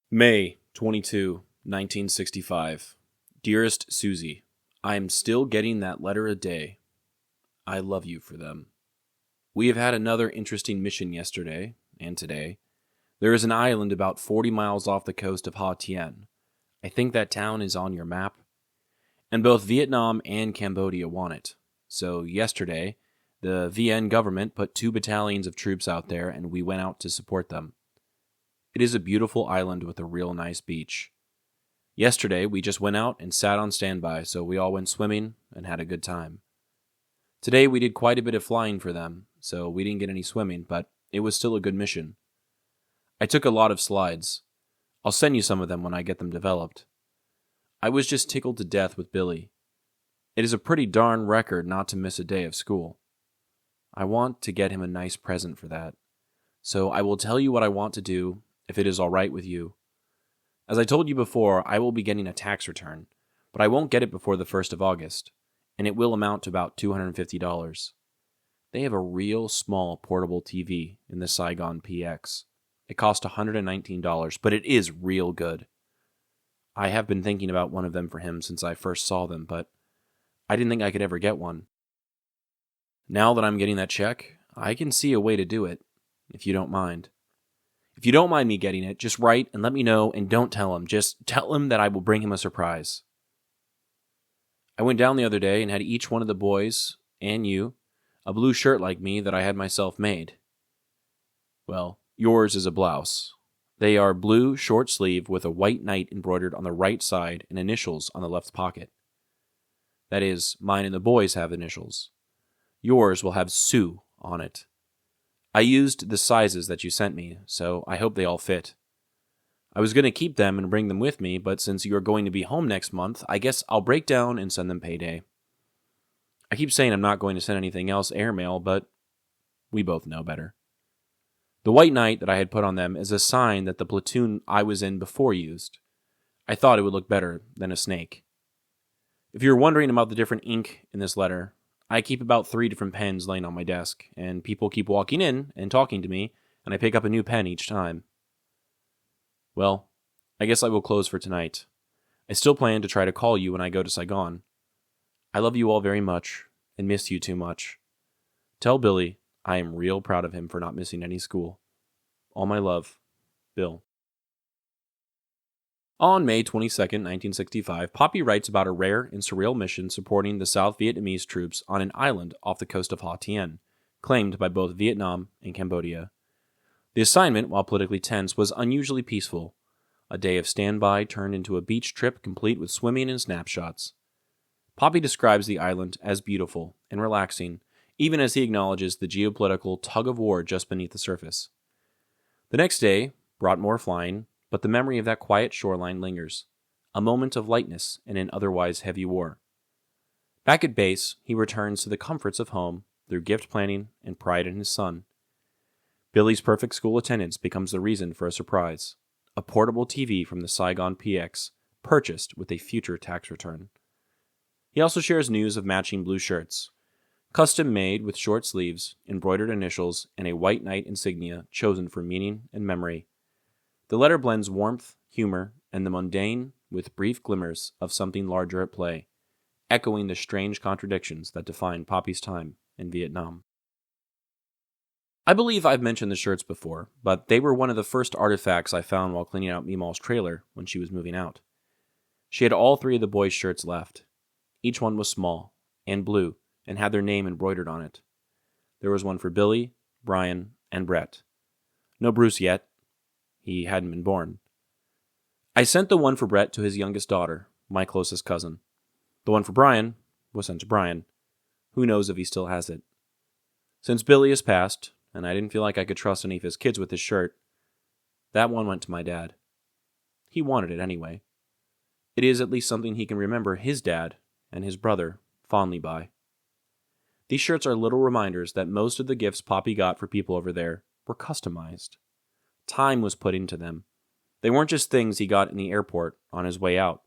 May 22, 1965. Dearest Suzie, I am still getting that letter a day. I love you for them. We have had another interesting mission yesterday and today. There is an island about 40 miles off the coast of Ha Tien. I think that town is on your map. And both Vietnam and Cambodia want it. So yesterday, the VN government put 2 battalions of troops out there and we went out to support them. It is a beautiful island with a real nice beach. Yesterday, we just went out and sat on standby, so we all went swimming and had a good time. Today, we did quite a bit of flying for them, so we didn't get any swimming, but it was still a good mission. I took a lot of slides. I'll send you some of them when I get them developed. I was just tickled to death with Billy. It is a pretty darn record not to miss a day of school. I want to get him a nice present for that. So I will tell you what I want to do, if it is all right with you. As I told you before, I will be getting a tax return, but I won't get it before the 1st of August, and it will amount to about $250. They have a real small portable TV in the Saigon PX. It cost $119, but it is real good. I have been thinking about one of them for him since I first saw them, but I didn't think I could ever get one. Now that I'm getting that check, I can see a way to do it, if you don't mind. If you don't mind me getting it, just write and let me know, and don't tell him. Just tell him that I will bring him a surprise. I went down the other day and had each one of the boys, and you, a blue shirt like me that I had myself made. Well, yours is a blouse. They are blue, short sleeve, with a white knight embroidered on the right side and initials on the left pocket. That is, mine and the boys have initials. Yours will have Sue on it. I used the sizes that you sent me, so I hope they all fit. I was going to keep them and bring them with me, but since you are going to be home next month, I guess I'll break down and send them payday. I keep saying I'm not going to send anything else airmail, but we both know better. The white knight that I had put on them is a sign that the platoon I was in before used. I thought it would look better than a snake. If you're wondering about the different ink in this letter, I keep about 3 different pens laying on my desk, and people keep walking in and talking to me, and I pick up a new pen each time. Well, I guess I will close for tonight. I still plan to try to call you when I go to Saigon. I love you all very much, and miss you too much. Tell Billy I am real proud of him for not missing any school. All my love, Bill. On May 22, 1965, Popi writes about a rare and surreal mission supporting the South Vietnamese troops on an island off the coast of Ha Tien, claimed by both Vietnam and Cambodia. The assignment, while politically tense, was unusually peaceful. A day of standby turned into a beach trip complete with swimming and snapshots. Popi describes the island as beautiful and relaxing, even as he acknowledges the geopolitical tug-of-war just beneath the surface. The next day brought more flying, but the memory of that quiet shoreline lingers, a moment of lightness in an otherwise heavy war. Back at base, he returns to the comforts of home through gift planning and pride in his son. Billy's perfect school attendance becomes the reason for a surprise, a portable TV from the Saigon PX, purchased with a future tax return. He also shares news of matching blue shirts, custom made with short sleeves, embroidered initials, and a white knight insignia chosen for meaning and memory. The letter blends warmth, humor, and the mundane with brief glimmers of something larger at play, echoing the strange contradictions that define Popi's time in Vietnam. I believe I've mentioned the shirts before, but they were one of the first artifacts I found while cleaning out Mema's trailer when she was moving out. She had all 3 of the boys' shirts left. Each one was small and blue and had their name embroidered on it. There was one for Billy, Brian, and Brett. No Bruce yet. He hadn't been born. I sent the one for Brett to his youngest daughter, my closest cousin. The one for Brian was sent to Brian. Who knows if he still has it? Since Billy has passed, and I didn't feel like I could trust any of his kids with his shirt, that one went to my dad. He wanted it anyway. It is at least something he can remember his dad and his brother fondly by. These shirts are little reminders that most of the gifts Popi got for people over there were customized. Time was put into them. They weren't just things he got in the airport on his way out.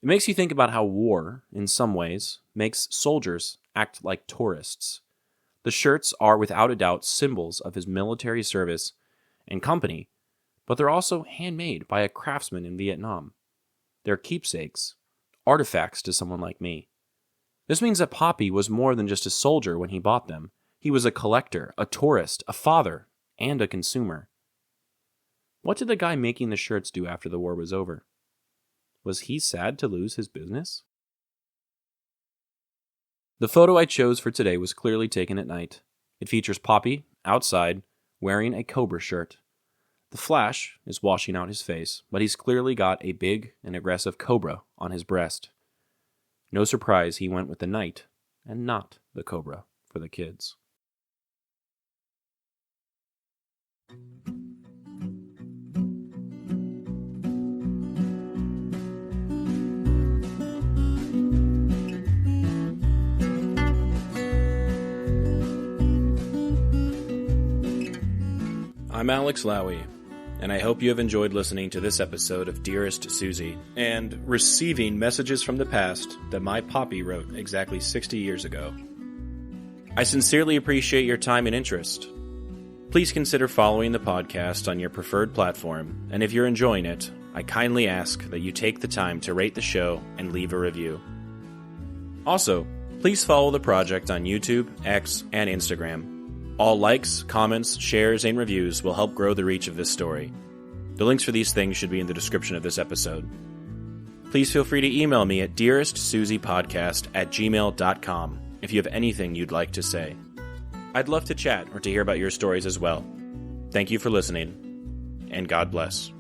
It makes you think about how war, in some ways, makes soldiers act like tourists. The shirts are without a doubt symbols of his military service and company, but they're also handmade by a craftsman in Vietnam. They're keepsakes, artifacts to someone like me. This means that Popi was more than just a soldier when he bought them. He was a collector, a tourist, a father, and a consumer. What did the guy making the shirts do after the war was over? Was he sad to lose his business? The photo I chose for today was clearly taken at night. It features Popi, outside, wearing a cobra shirt. The flash is washing out his face, but he's clearly got a big and aggressive cobra on his breast. No surprise he went with the knight, and not the cobra, for the kids. I'm Alex Lowy, and I hope you have enjoyed listening to this episode of Dearest Suzie, and receiving messages from the past that my Popi wrote exactly 60 years ago. I sincerely appreciate your time and interest. Please consider following the podcast on your preferred platform, and if you're enjoying it, I kindly ask that you take the time to rate the show and leave a review. Also, please follow the project on YouTube, X, and Instagram. All likes, comments, shares, and reviews will help grow the reach of this story. The links for these things should be in the description of this episode. Please feel free to email me at dearestsuziepodcast@gmail.com if you have anything you'd like to say. I'd love to chat or to hear about your stories as well. Thank you for listening, and God bless.